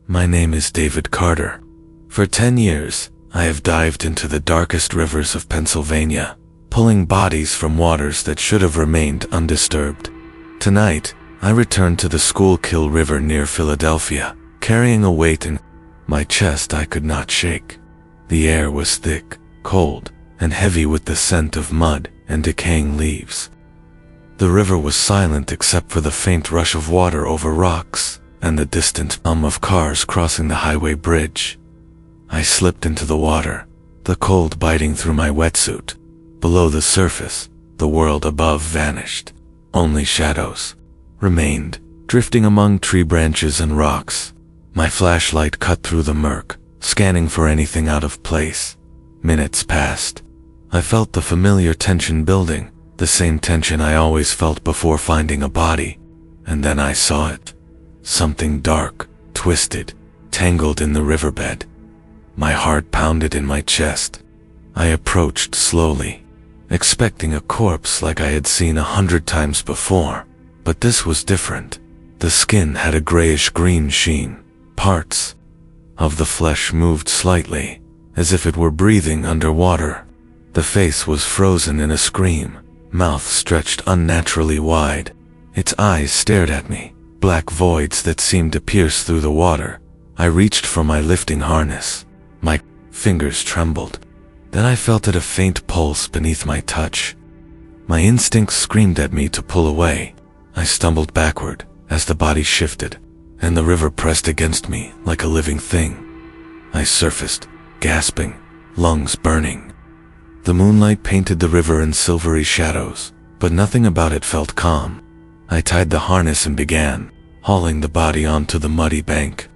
My name is David Carter. For 10 years, I have dived into the darkest rivers of Pennsylvania, pulling bodies from waters that should have remained undisturbed. Tonight, I return to the Schuylkill River near Philadelphia, carrying a weight in my chest I could not shake. The air was thick, cold, and heavy with the scent of mud and decaying leaves. The river was silent except for the faint rush of water over rocks and the distant hum of cars crossing the highway bridge. I slipped into the water, the cold biting through my wetsuit. Below the surface, the world above vanished. Only shadows remained, drifting among tree branches and rocks. My flashlight cut through the murk, scanning for anything out of place. Minutes passed. I felt the familiar tension building, the same tension I always felt before finding a body. And then I saw it. Something dark, twisted, tangled in the riverbed. My heart pounded in my chest. I approached slowly, expecting a corpse like I had seen 100 times before. But this was different. The skin had a grayish-green sheen. Parts of the flesh moved slightly, as if it were breathing underwater. The face was frozen in a scream, mouth stretched unnaturally wide. Its eyes stared at me, black voids that seemed to pierce through the water. I reached for my lifting harness. My fingers trembled. Then I felt it a faint pulse beneath my touch. My instincts screamed at me to pull away. I stumbled backward as the body shifted, and the river pressed against me like a living thing. I surfaced, gasping, lungs burning. The moonlight painted the river in silvery shadows, but nothing about it felt calm. I tied the harness and began hauling the body onto the muddy bank.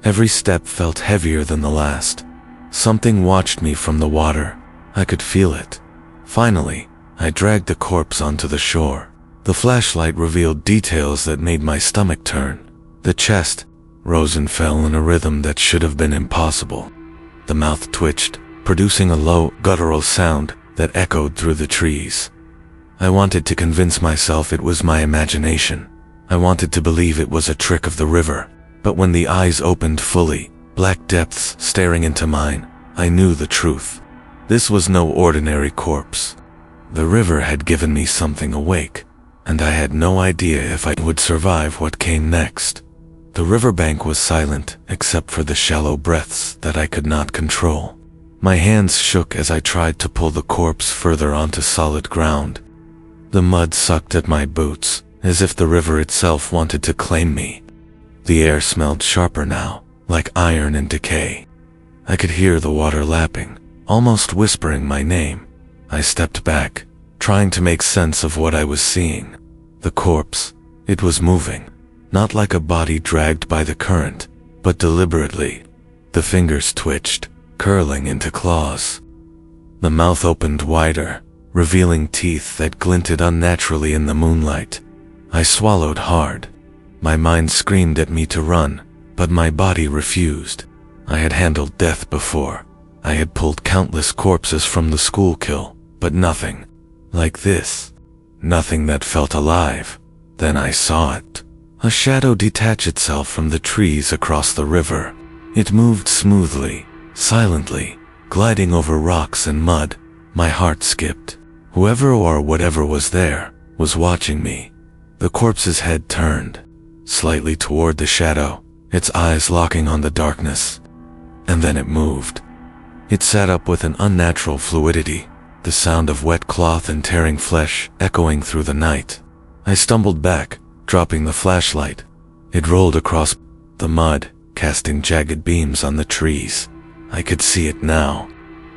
Every step felt heavier than the last. Something watched me from the water. I could feel it. Finally, I dragged the corpse onto the shore. The flashlight revealed details that made my stomach turn. The chest rose and fell in a rhythm that should have been impossible. The mouth twitched, producing a low, guttural sound that echoed through the trees. I wanted to convince myself it was my imagination. I wanted to believe it was a trick of the river. But when the eyes opened fully, black depths staring into mine, I knew the truth. This was no ordinary corpse. The river had given me something awake, and I had no idea if I would survive what came next. The riverbank was silent except for the shallow breaths that I could not control. My hands shook as I tried to pull the corpse further onto solid ground. The mud sucked at my boots, as if the river itself wanted to claim me. The air smelled sharper now, like iron and decay. I could hear the water lapping, almost whispering my name. I stepped back, trying to make sense of what I was seeing. The corpse, it was moving, not like a body dragged by the current, but deliberately. The fingers twitched, curling into claws. The mouth opened wider, revealing teeth that glinted unnaturally in the moonlight. I swallowed hard. My mind screamed at me to run, but my body refused. I had handled death before. I had pulled countless corpses from the Schuylkill, but nothing like this. Nothing that felt alive. Then I saw it. A shadow detach itself from the trees across the river. It moved smoothly, silently, gliding over rocks and mud. My heart skipped. Whoever or whatever was there was watching me. The corpse's head turned slightly toward the shadow, its eyes locking on the darkness. And then it moved. It sat up with an unnatural fluidity, the sound of wet cloth and tearing flesh echoing through the night. I stumbled back, dropping the flashlight. It rolled across the mud, casting jagged beams on the trees. I could see it now.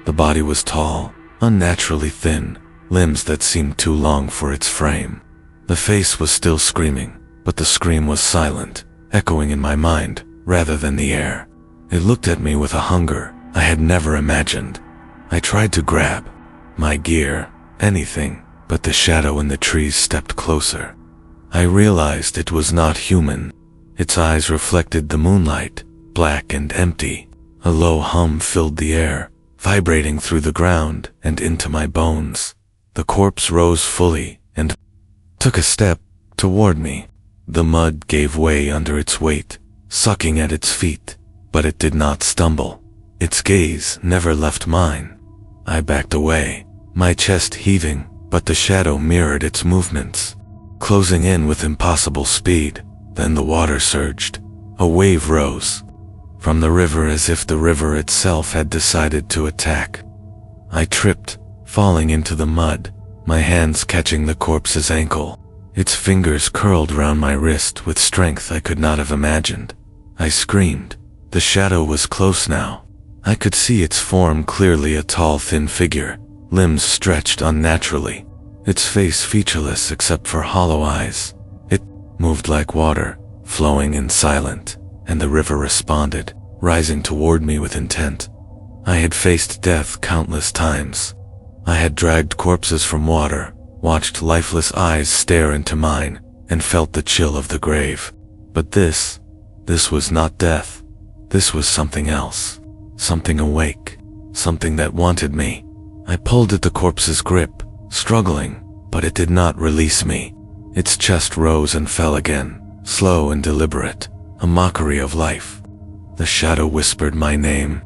The body was tall, unnaturally thin, limbs that seemed too long for its frame. The face was still screaming, but the scream was silent, echoing in my mind rather than the air. It looked at me with a hunger I had never imagined. I tried to grab my gear, anything, but the shadow in the trees stepped closer. I realized it was not human. Its eyes reflected the moonlight, black and empty. A low hum filled the air, vibrating through the ground and into my bones. The corpse rose fully and took a step toward me. The mud gave way under its weight, sucking at its feet, but it did not stumble. Its gaze never left mine. I backed away, my chest heaving, but the shadow mirrored its movements, closing in with impossible speed. Then the water surged. A wave rose from the river as if the river itself had decided to attack. I tripped, falling into the mud, my hands catching the corpse's ankle. Its fingers curled round my wrist with strength I could not have imagined. I screamed. The shadow was close now. I could see its form clearly, a tall, thin figure, limbs stretched unnaturally, its face featureless except for hollow eyes. It moved like water, flowing and silent, and the river responded, rising toward me with intent. I had faced death countless times. I had dragged corpses from water, watched lifeless eyes stare into mine, and felt the chill of the grave. But this was not death. This was something else. Something awake. Something that wanted me. I pulled at the corpse's grip, struggling, but it did not release me. Its chest rose and fell again, slow and deliberate, a mockery of life. The shadow whispered my name,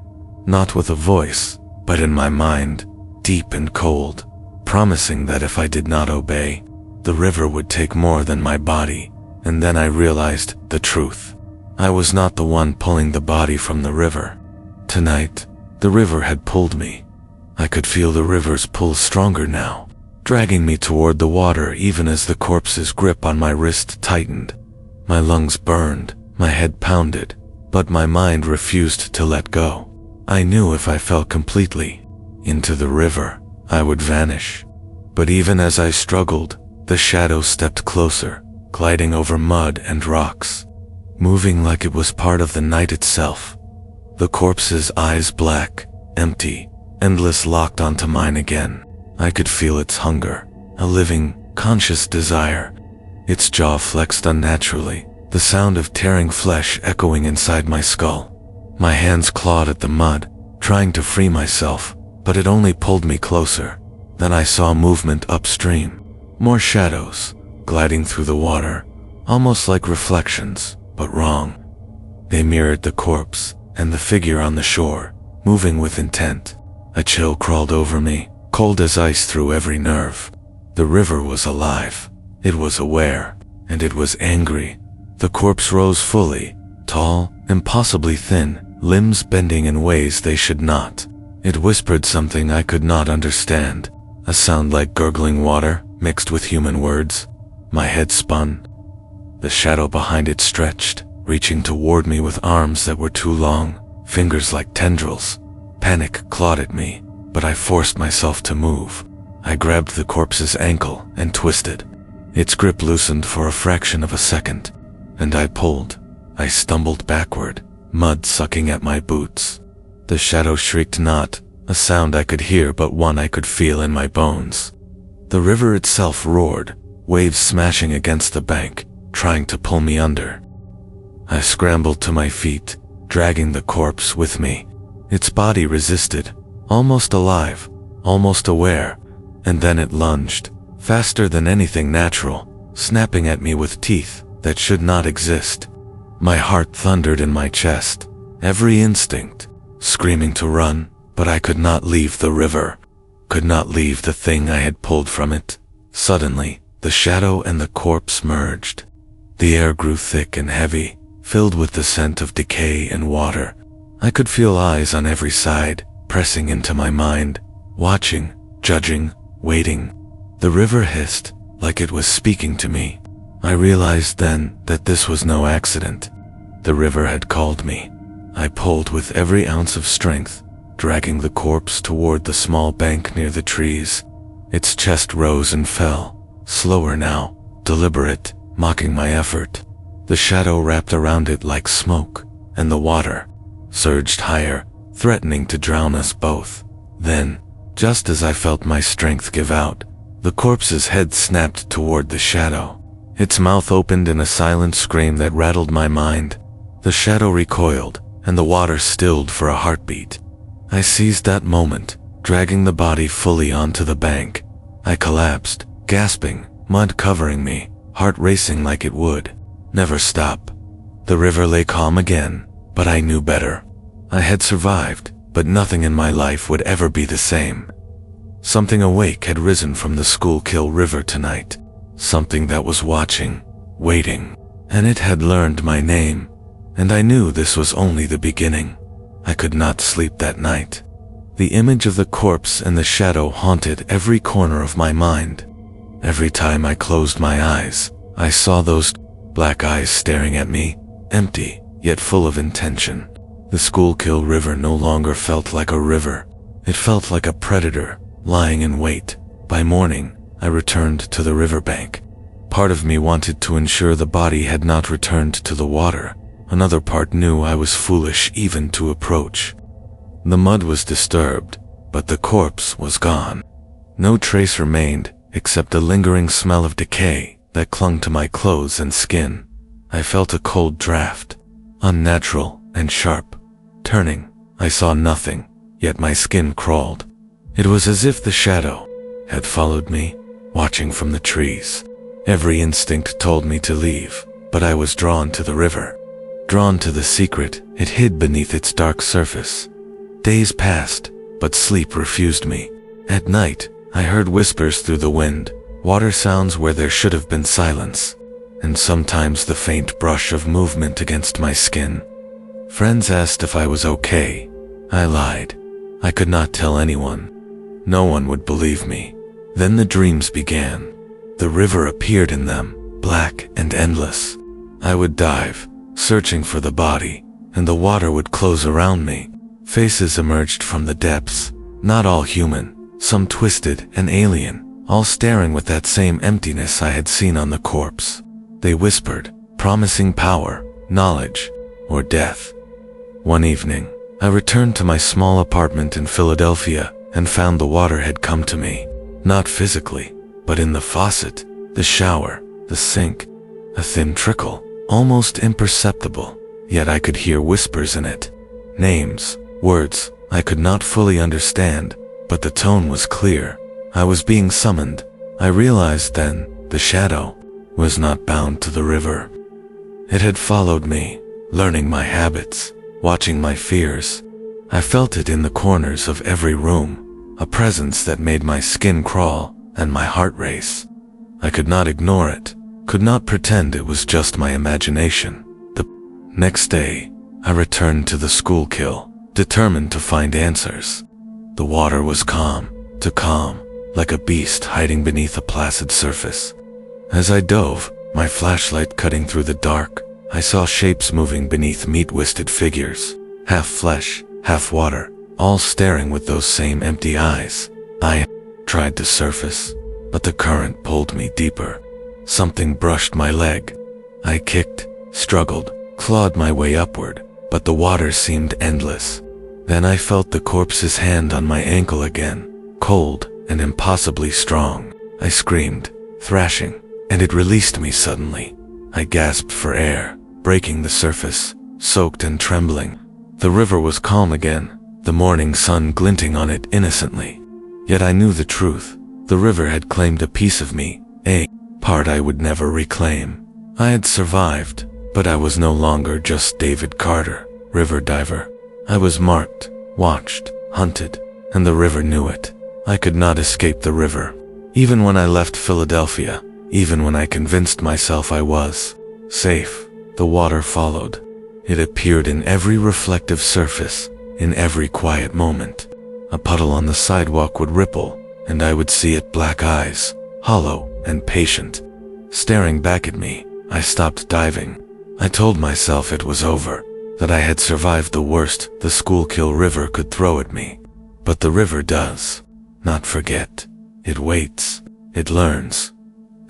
not with a voice, but in my mind, deep and cold, promising that if I did not obey, the river would take more than my body. And then I realized the truth. I was not the one pulling the body from the river. Tonight, the river had pulled me. I could feel the river's pull stronger now, dragging me toward the water even as the corpse's grip on my wrist tightened. My lungs burned, my head pounded, but my mind refused to let go. I knew if I fell completely into the river, I would vanish. But even as I struggled, the shadow stepped closer, gliding over mud and rocks, moving like it was part of the night itself. The corpse's eyes black, empty, endless, locked onto mine again. I could feel its hunger, a living, conscious desire. Its jaw flexed unnaturally, the sound of tearing flesh echoing inside my skull. My hands clawed at the mud, trying to free myself, but it only pulled me closer. Then I saw movement upstream. More shadows, gliding through the water, almost like reflections, but wrong. They mirrored the corpse and the figure on the shore, moving with intent. A chill crawled over me, cold as ice through every nerve. The river was alive. It was aware, and it was angry. The corpse rose fully, tall, impossibly thin, limbs bending in ways they should not. It whispered something I could not understand, a sound like gurgling water mixed with human words. My head spun. The shadow behind it stretched, reaching toward me with arms that were too long, fingers like tendrils. Panic clawed at me, but I forced myself to move. I grabbed the corpse's ankle and twisted. Its grip loosened for a fraction of a second, and I pulled. I stumbled backward, mud sucking at my boots. The shadow shrieked, not a sound I could hear but one I could feel in my bones. The river itself roared, waves smashing against the bank, trying to pull me under. I scrambled to my feet, dragging the corpse with me. Its body resisted, almost alive, almost aware, and then it lunged, faster than anything natural, snapping at me with teeth that should not exist. My heart thundered in my chest, every instinct screaming to run, but I could not leave the river, could not leave the thing I had pulled from it. Suddenly, the shadow and the corpse merged. The air grew thick and heavy, filled with the scent of decay and water. I could feel eyes on every side, pressing into my mind, watching, judging, waiting. The river hissed, like it was speaking to me. I realized then that this was no accident. The river had called me. I pulled with every ounce of strength, dragging the corpse toward the small bank near the trees. Its chest rose and fell, slower now, deliberate, mocking my effort. The shadow wrapped around it like smoke, and the water surged higher, threatening to drown us both. Then, just as I felt my strength give out, the corpse's head snapped toward the shadow. Its mouth opened in a silent scream that rattled my mind. The shadow recoiled, and the water stilled for a heartbeat. I seized that moment, dragging the body fully onto the bank. I collapsed, gasping, mud covering me, heart racing like it would never stop. The river lay calm again, but I knew better. I had survived, but nothing in my life would ever be the same. Something awake had risen from the Schuylkill River tonight. Something that was watching, waiting, and it had learned my name. And I knew this was only the beginning. I could not sleep that night. The image of the corpse and the shadow haunted every corner of my mind. Every time I closed my eyes, I saw those black eyes staring at me, empty, yet full of intention. The Schuylkill River no longer felt like a river. It felt like a predator, lying in wait. By morning, I returned to the riverbank. Part of me wanted to ensure the body had not returned to the water. Another part knew I was foolish even to approach. The mud was disturbed, but the corpse was gone. No trace remained, except a lingering smell of decay that clung to my clothes and skin. I felt a cold draft, unnatural and sharp. Turning, I saw nothing, yet my skin crawled. It was as if the shadow had followed me, watching from the trees. Every instinct told me to leave, but I was drawn to the river, drawn to the secret it hid beneath its dark surface. Days passed, but sleep refused me. At night, I heard whispers through the wind, water sounds where there should have been silence, and sometimes the faint brush of movement against my skin. Friends asked if I was okay. I lied. I could not tell anyone. No one would believe me. Then the dreams began. The river appeared in them, black and endless. I would dive, searching for the body, and the water would close around me. Faces emerged from the depths, not all human, some twisted and alien, all staring with that same emptiness I had seen on the corpse. They whispered, promising power, knowledge, or death. One evening, I returned to my small apartment in Philadelphia and found the water had come to me, not physically, but in the faucet, the shower, the sink, a thin trickle, almost imperceptible, yet I could hear whispers in it. Names, words I could not fully understand, but the tone was clear. I was being summoned. I realized then the shadow was not bound to the river. It had followed me, learning my habits, watching my fears. I felt it in the corners of every room, a presence that made my skin crawl and my heart race. I could not ignore it, could not pretend it was just my imagination. The next day, I returned to the Schuylkill, determined to find answers. The water was calm, too calm, like a beast hiding beneath a placid surface. As I dove, my flashlight cutting through the dark, I saw shapes moving beneath meat-twisted figures, half flesh, half water, all staring with those same empty eyes. I tried to surface, but the current pulled me deeper. Something brushed my leg. I kicked, struggled, clawed my way upward, but the water seemed endless. Then I felt the corpse's hand on my ankle again, cold and impossibly strong. I screamed, thrashing, and it released me suddenly. I gasped for air, breaking the surface, soaked and trembling. The river was calm again, the morning sun glinting on it innocently. Yet I knew the truth. The river had claimed a piece of me, a part I would never reclaim. I had survived, but I was no longer just David Carter, river diver. I was marked, watched, hunted, and the river knew it. I could not escape the river. Even when I left Philadelphia, even when I convinced myself I was safe, the water followed. It appeared in every reflective surface, in every quiet moment. A puddle on the sidewalk would ripple, and I would see it black eyes, hollow and patient, staring back at me. I stopped diving. I told myself it was over, that I had survived the worst the Schuylkill River could throw at me. But the river does not forget. It waits. It learns.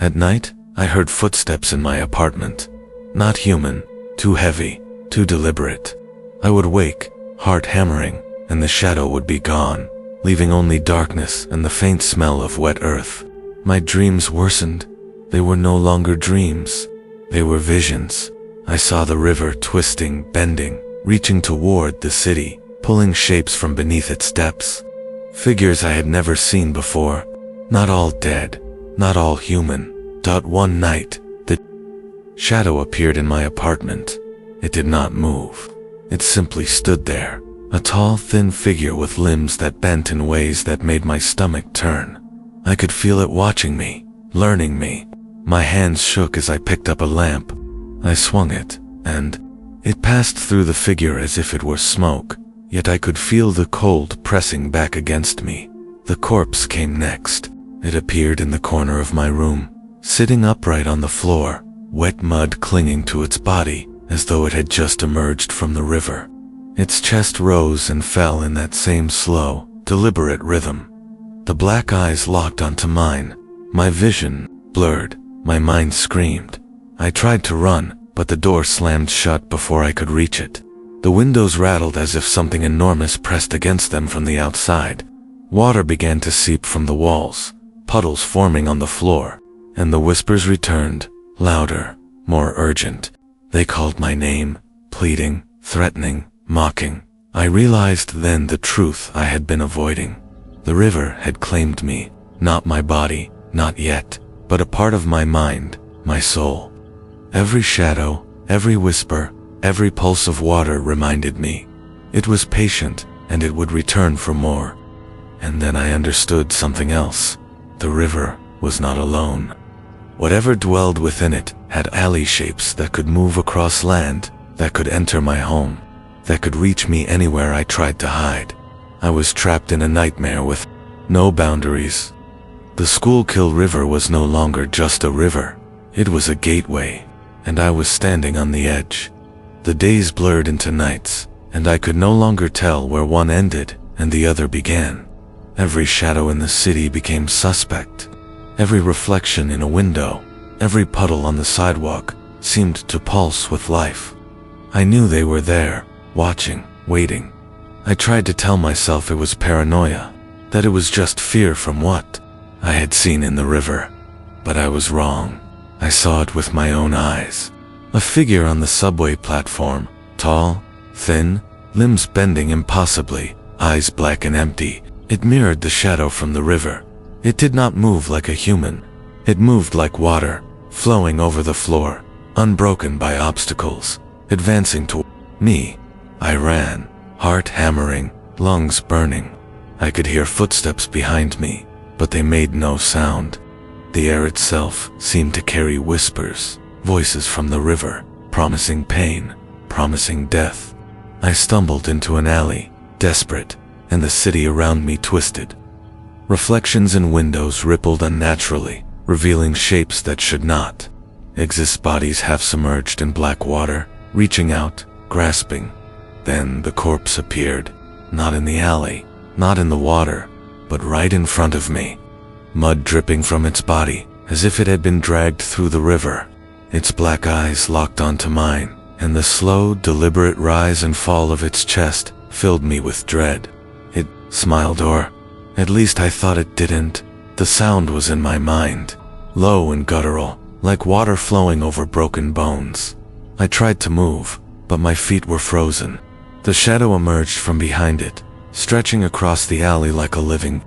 At night, I heard footsteps in my apartment. Not human, too heavy, too deliberate. I would wake, heart hammering, and the shadow would be gone, leaving only darkness and the faint smell of wet earth. My dreams worsened. They were no longer dreams. They were visions. I saw the river twisting, bending, reaching toward the city, pulling shapes from beneath its depths. Figures I had never seen before. Not all dead, not all human. One night, the shadow appeared in my apartment. It did not move. It simply stood there, a tall, thin figure with limbs that bent in ways that made my stomach turn. I could feel it watching me, learning me. My hands shook as I picked up a lamp. I swung it, and it passed through the figure as if it were smoke, yet I could feel the cold pressing back against me. The corpse came next. It appeared in the corner of my room, sitting upright on the floor, wet mud clinging to its body, as though it had just emerged from the river. Its chest rose and fell in that same slow, deliberate rhythm. The black eyes locked onto mine. My vision blurred. My mind screamed. I tried to run, but the door slammed shut before I could reach it. The windows rattled as if something enormous pressed against them from the outside. Water began to seep from the walls, puddles forming on the floor, and the whispers returned, louder, more urgent. They called my name, pleading, threatening, mocking. I realized then the truth I had been avoiding. The river had claimed me, not my body, not yet, but a part of my mind, my soul. Every shadow, every whisper, every pulse of water reminded me. It was patient, and it would return for more. And then I understood something else. The river was not alone. Whatever dwelled within it had alley shapes that could move across land, that could enter my home, that could reach me anywhere I tried to hide. I was trapped in a nightmare with no boundaries. The Schuylkill River was no longer just a river. It was a gateway, and I was standing on the edge. The days blurred into nights, and I could no longer tell where one ended and the other began. Every shadow in the city became suspect. Every reflection in a window, every puddle on the sidewalk seemed to pulse with life. I knew they were there, watching, waiting. I tried to tell myself it was paranoia, that it was just fear from what I had seen in the river. But I was wrong. I saw it with my own eyes. A figure on the subway platform, tall, thin, limbs bending impossibly, eyes black and empty. It mirrored the shadow from the river. It did not move like a human. It moved like water, flowing over the floor, unbroken by obstacles, advancing toward me. I ran, heart hammering, lungs burning. I could hear footsteps behind me, but they made no sound. The air itself seemed to carry whispers, voices from the river, promising pain, promising death. I stumbled into an alley, desperate, and the city around me twisted. Reflections in windows rippled unnaturally, revealing shapes that should not exist. Bodies half submerged in black water, reaching out, grasping. Then the corpse appeared, not in the alley, not in the water, but right in front of me. Mud dripping from its body, as if it had been dragged through the river. Its black eyes locked onto mine, and the slow, deliberate rise and fall of its chest filled me with dread. It smiled, or at least I thought it didn't. The sound was in my mind, low and guttural, like water flowing over broken bones. I tried to move, but my feet were frozen. The shadow emerged from behind it, stretching across the alley like a living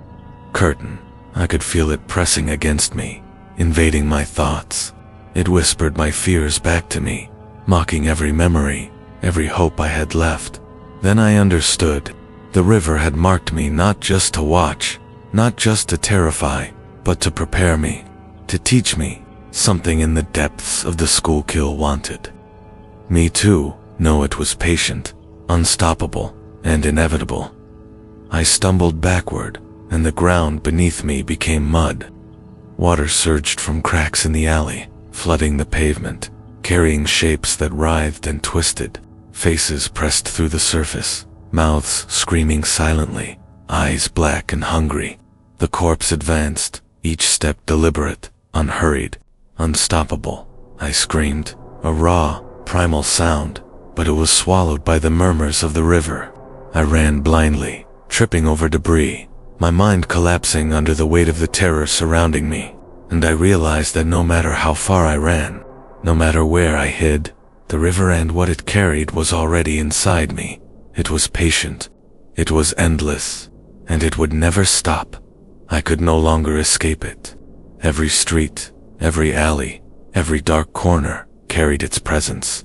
curtain. I could feel it pressing against me, invading my thoughts. It whispered my fears back to me, mocking every memory, every hope I had left. Then I understood. The river had marked me not just to watch, not just to terrify, but to prepare me, to teach me something in the depths of the Schuylkill wanted me to know. It was patient, unstoppable, and inevitable. I stumbled backward, and the ground beneath me became mud. Water surged from cracks in the alley, flooding the pavement, carrying shapes that writhed and twisted. Faces pressed through the surface, mouths screaming silently, eyes black and hungry. The corpse advanced, each step deliberate, unhurried, unstoppable. I screamed, a raw, primal sound, but it was swallowed by the murmurs of the river. I ran blindly, tripping over debris, my mind collapsing under the weight of the terror surrounding me. And I realized that no matter how far I ran, no matter where I hid, the river and what it carried was already inside me. It was patient, it was endless, and it would never stop. I could no longer escape it. Every street, every alley, every dark corner carried its presence.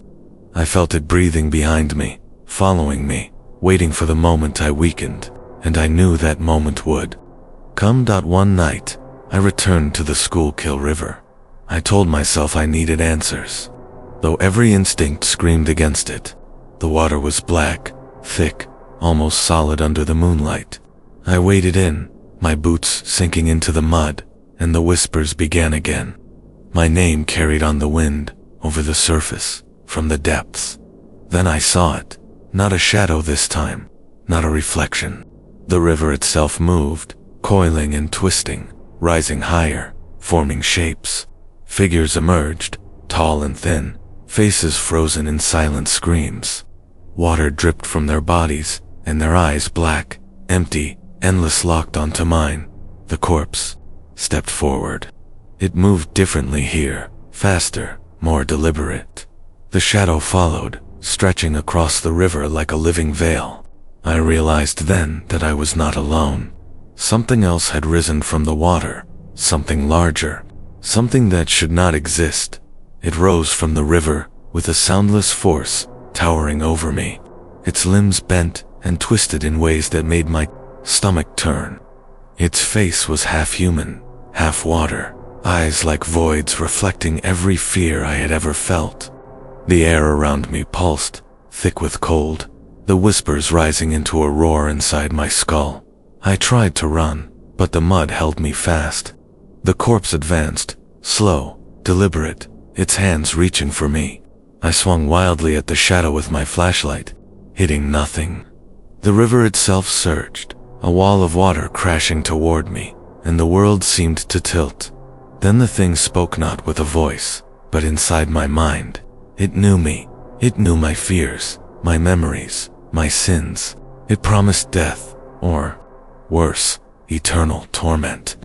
I felt it breathing behind me, following me, waiting for the moment I weakened, and I knew that moment would come. One night, I returned to the Schuylkill River. I told myself I needed answers, though every instinct screamed against it. The water was black, thick, almost solid under the moonlight. I waded in, my boots sinking into the mud, and the whispers began again. My name carried on the wind, over the surface, from the depths. Then I saw it, not a shadow this time, not a reflection. The river itself moved, coiling and twisting, rising higher, forming shapes. Figures emerged, tall and thin, faces frozen in silent screams. Water dripped from their bodies, and their eyes black, empty, endless, locked onto mine. The corpse stepped forward. It moved differently here, faster, more deliberate. The shadow followed, stretching across the river like a living veil. I realized then that I was not alone. Something else had risen from the water, something larger, something that should not exist. It rose from the river, with a soundless force, towering over me. Its limbs bent and twisted in ways that made my stomach turn. Its face was half human, half water, eyes like voids reflecting every fear I had ever felt. The air around me pulsed, thick with cold, the whispers rising into a roar inside my skull. I tried to run, but the mud held me fast. The corpse advanced, slow, deliberate, its hands reaching for me. I swung wildly at the shadow with my flashlight, hitting nothing. The river itself surged, a wall of water crashing toward me, and the world seemed to tilt. Then the thing spoke, not with a voice, but inside my mind. It knew me. It knew my fears, my memories, my sins. It promised death, or, worse, eternal torment.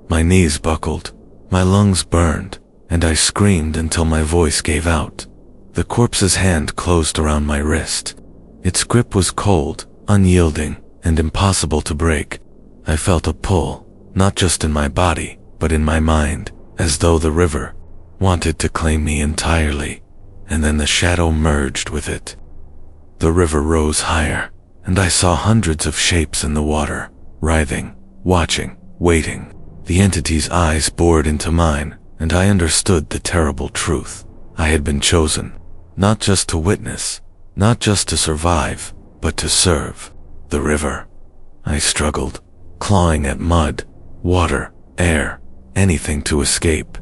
My knees buckled, my lungs burned, and I screamed until my voice gave out. The corpse's hand closed around my wrist. Its grip was cold, unyielding, and impossible to break. I felt a pull, not just in my body, but in my mind, as though the river wanted to claim me entirely. And then the shadow merged with it. The river rose higher, and I saw hundreds of shapes in the water, writhing, watching, waiting. The entity's eyes bored into mine, and I understood the terrible truth. I had been chosen, not just to witness, not just to survive, but to serve the river. I struggled, clawing at mud, water, air, anything to escape.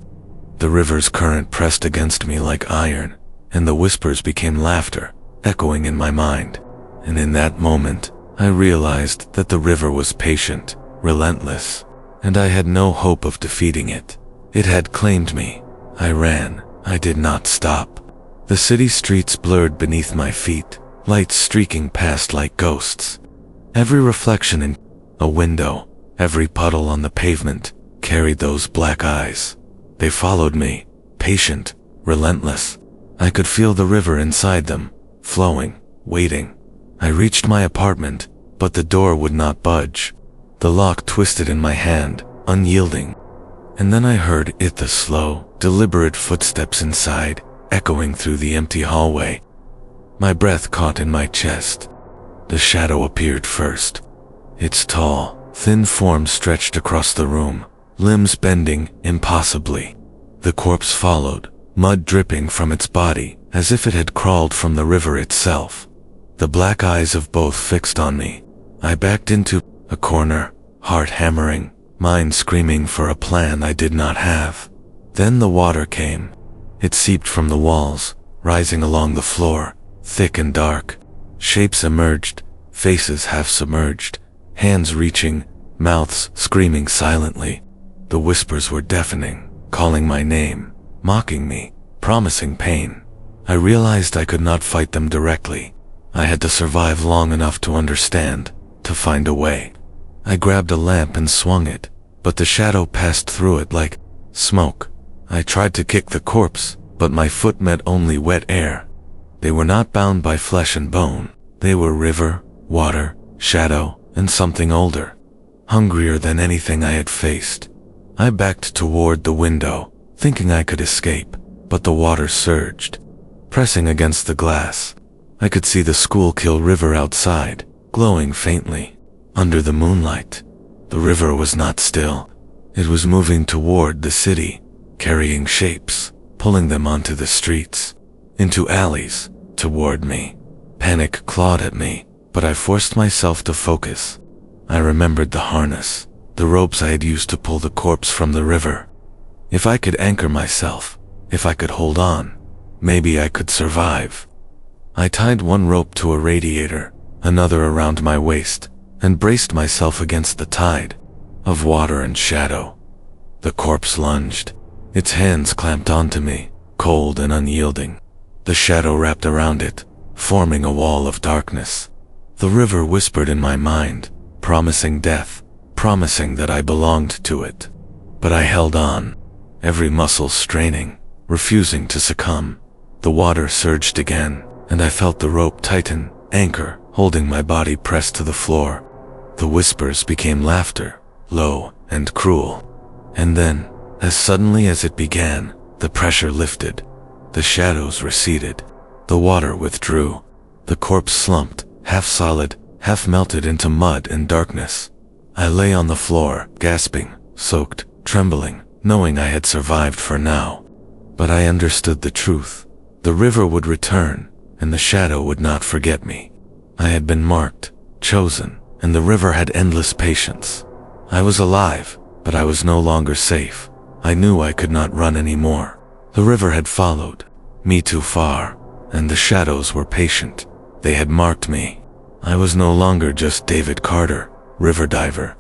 The river's current pressed against me like iron, and the whispers became laughter, echoing in my mind. And in that moment, I realized that the river was patient, relentless, and I had no hope of defeating it. It had claimed me. I ran. I did not stop. The city streets blurred beneath my feet, lights streaking past like ghosts. Every reflection in a window, every puddle on the pavement, carried those black eyes. They followed me, patient, relentless. I could feel the river inside them, flowing, waiting. I reached my apartment, but the door would not budge. The lock twisted in my hand, unyielding. And then I heard the slow, deliberate footsteps inside, echoing through the empty hallway. My breath caught in my chest. The shadow appeared first. Its tall, thin form stretched across the room, limbs bending impossibly. The corpse followed, mud dripping from its body, as if it had crawled from the river itself. The black eyes of both fixed on me. I backed into a corner, heart hammering, mind screaming for a plan I did not have. Then the water came. It seeped from the walls, rising along the floor, thick and dark. Shapes emerged, faces half submerged, hands reaching, mouths screaming silently. The whispers were deafening, calling my name, mocking me, promising pain. I realized I could not fight them directly. I had to survive long enough to understand, to find a way. I grabbed a lamp and swung it, but the shadow passed through it like smoke. I tried to kick the corpse, but my foot met only wet air. They were not bound by flesh and bone. They were river, water, shadow, and something older, hungrier than anything I had faced. I backed toward the window, thinking I could escape, but the water surged, pressing against the glass. I could see the Schuylkill River outside, glowing faintly. Under the moonlight, the river was not still. It was moving toward the city, carrying shapes, pulling them onto the streets, into alleys, toward me. Panic clawed at me, but I forced myself to focus. I remembered the harness, the ropes I had used to pull the corpse from the river. If I could anchor myself, if I could hold on, maybe I could survive. I tied one rope to a radiator, another around my waist, and braced myself against the tide of water and shadow. The corpse lunged. Its hands clamped onto me, cold and unyielding. The shadow wrapped around it, forming a wall of darkness. The river whispered in my mind, promising death, promising that I belonged to it. But I held on, every muscle straining, refusing to succumb. The water surged again, and I felt the rope tighten, anchor, holding my body pressed to the floor. The whispers became laughter, low and cruel. And then, as suddenly as it began, the pressure lifted. The shadows receded. The water withdrew. The corpse slumped, half solid, half melted into mud and darkness. I lay on the floor, gasping, soaked, trembling, knowing I had survived for now. But I understood the truth. The river would return, and the shadow would not forget me. I had been marked, chosen, and the river had endless patience. I was alive, but I was no longer safe. I knew I could not run anymore. The river had followed me too far, and the shadows were patient. They had marked me. I was no longer just David Carter, river diver.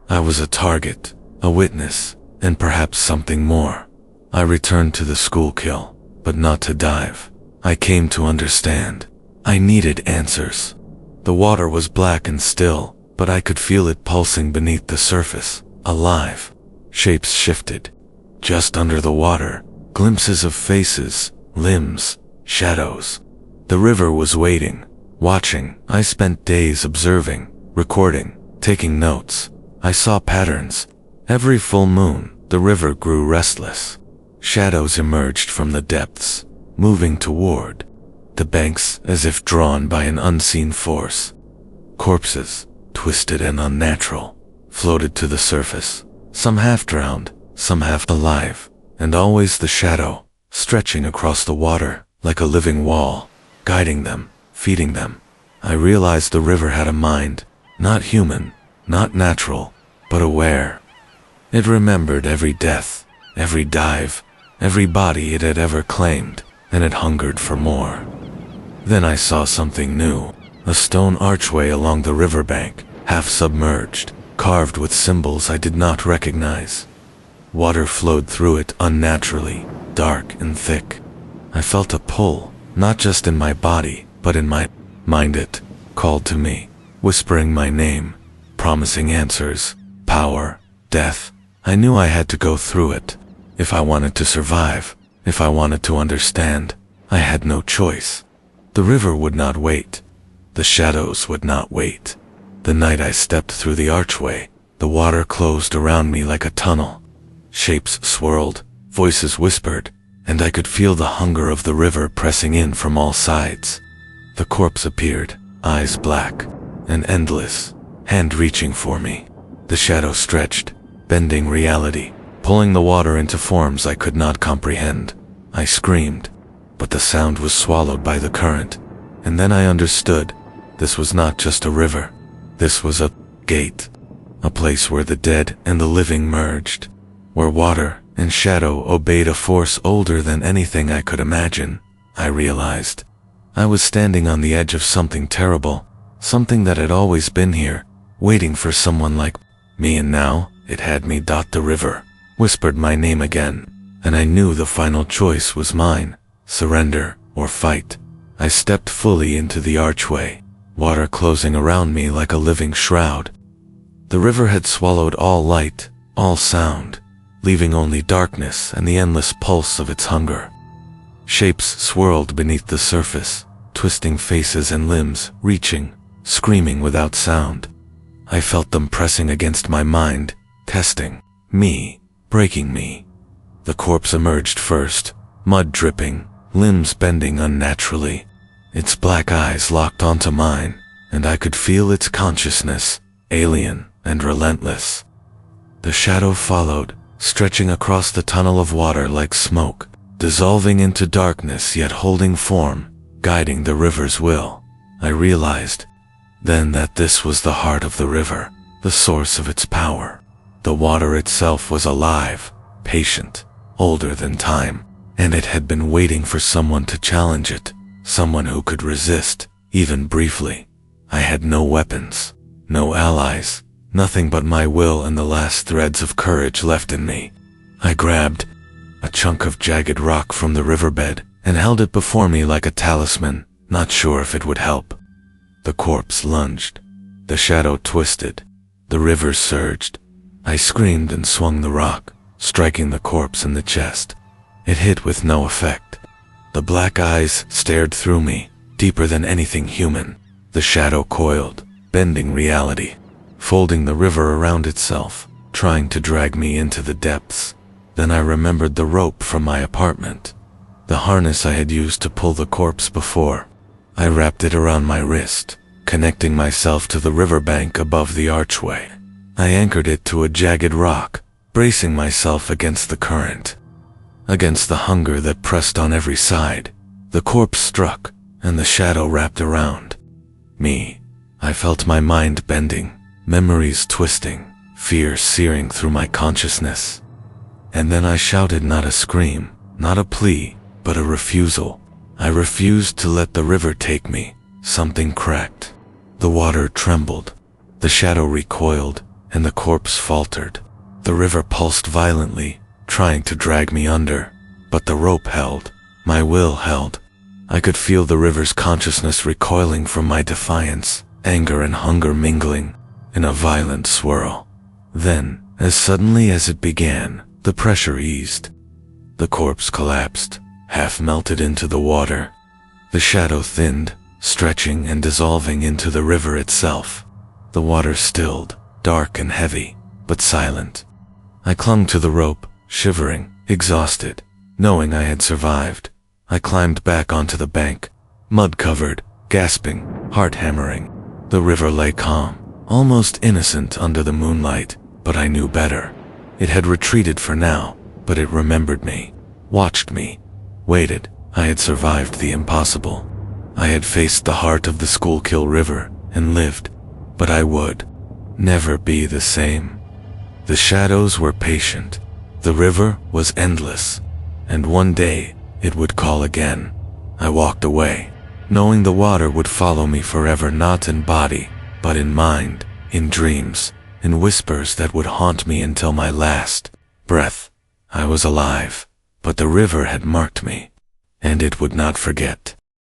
I was a target, a witness, and perhaps something more. I returned to the Schuylkill, but not to dive. I came to understand. I needed answers. The water was black and still, but I could feel it pulsing beneath the surface, alive. Shapes shifted. Just under the water, glimpses of faces, limbs, shadows. The river was waiting, watching. I spent days observing, recording, taking notes. I saw patterns. Every full moon, the river grew restless. Shadows emerged from the depths, moving toward the banks as if drawn by an unseen force. Corpses, twisted and unnatural, floated to the surface, some half drowned, some half alive, and always the shadow, stretching across the water like a living wall, guiding them, feeding them. I realized the river had a mind, not human, not natural, but aware. It remembered every death, every dive, every body it had ever claimed, and it hungered for more. Then I saw something new, a stone archway along the riverbank, half submerged, carved with symbols I did not recognize. Water flowed through it unnaturally, dark and thick. I felt a pull, not just in my body, but in my mind. It called to me, whispering my name, promising answers, power, death. I knew I had to go through it. If I wanted to survive, if I wanted to understand, I had no choice. The river would not wait. The shadows would not wait. The night I stepped through the archway, the water closed around me like a tunnel. Shapes swirled, voices whispered, and I could feel the hunger of the river pressing in from all sides. The corpse appeared, eyes black and endless, hand reaching for me. The shadow stretched, bending reality, pulling the water into forms I could not comprehend. I screamed, but the sound was swallowed by the current. And then I understood. This was not just a river. This was a gate. A place where the dead and the living merged. Where water and shadow obeyed a force older than anything I could imagine. I realized I was standing on the edge of something terrible. Something that had always been here, waiting for someone like me, and now it had me. The river whispered my name again, and I knew the final choice was mine, surrender or fight. I stepped fully into the archway, water closing around me like a living shroud. The river had swallowed all light, all sound, leaving only darkness and the endless pulse of its hunger. Shapes swirled beneath the surface, twisting faces and limbs, reaching, screaming without sound. I felt them pressing against my mind, testing me, breaking me. The corpse emerged first, mud dripping, limbs bending unnaturally. Its black eyes locked onto mine, and I could feel its consciousness, alien and relentless. The shadow followed, stretching across the tunnel of water like smoke, dissolving into darkness yet holding form, guiding the river's will. I realized then that this was the heart of the river, the source of its power. The water itself was alive, patient, older than time, and it had been waiting for someone to challenge it, someone who could resist, even briefly. I had no weapons, no allies, nothing but my will and the last threads of courage left in me. I grabbed a chunk of jagged rock from the riverbed and held it before me like a talisman, not sure if it would help. The corpse lunged. The shadow twisted. The river surged. I screamed and swung the rock, striking the corpse in the chest. It hit with no effect. The black eyes stared through me, deeper than anything human. The shadow coiled, bending reality, folding the river around itself, trying to drag me into the depths. Then I remembered the rope from my apartment, the harness I had used to pull the corpse before. I wrapped it around my wrist, connecting myself to the riverbank above the archway. I anchored it to a jagged rock, bracing myself against the current, against the hunger that pressed on every side. The corpse struck, and the shadow wrapped around me. I felt my mind bending, memories twisting, fear searing through my consciousness. And then I shouted, not a scream, not a plea, but a refusal. I refused to let the river take me. Something cracked. The water trembled. The shadow recoiled, and the corpse faltered. The river pulsed violently, trying to drag me under. But the rope held. My will held. I could feel the river's consciousness recoiling from my defiance, anger and hunger mingling in a violent swirl. Then, as suddenly as it began, the pressure eased. The corpse collapsed, half melted into the water. The shadow thinned, stretching and dissolving into the river itself. The water stilled, dark and heavy, but silent. I clung to the rope, shivering, exhausted, knowing I had survived. I climbed back onto the bank, mud-covered, gasping, heart-hammering. The river lay calm, almost innocent under the moonlight, but I knew better. It had retreated for now, but it remembered me, watched me, waited. I had survived the impossible. I had faced the heart of the Schuylkill River and lived, but I would never be the same. The shadows were patient. The river was endless, and one day it would call again. I walked away, knowing the water would follow me forever, not in body, but in mind, in dreams, in whispers that would haunt me until my last breath. I was alive, but the river had marked me, and it would not forget.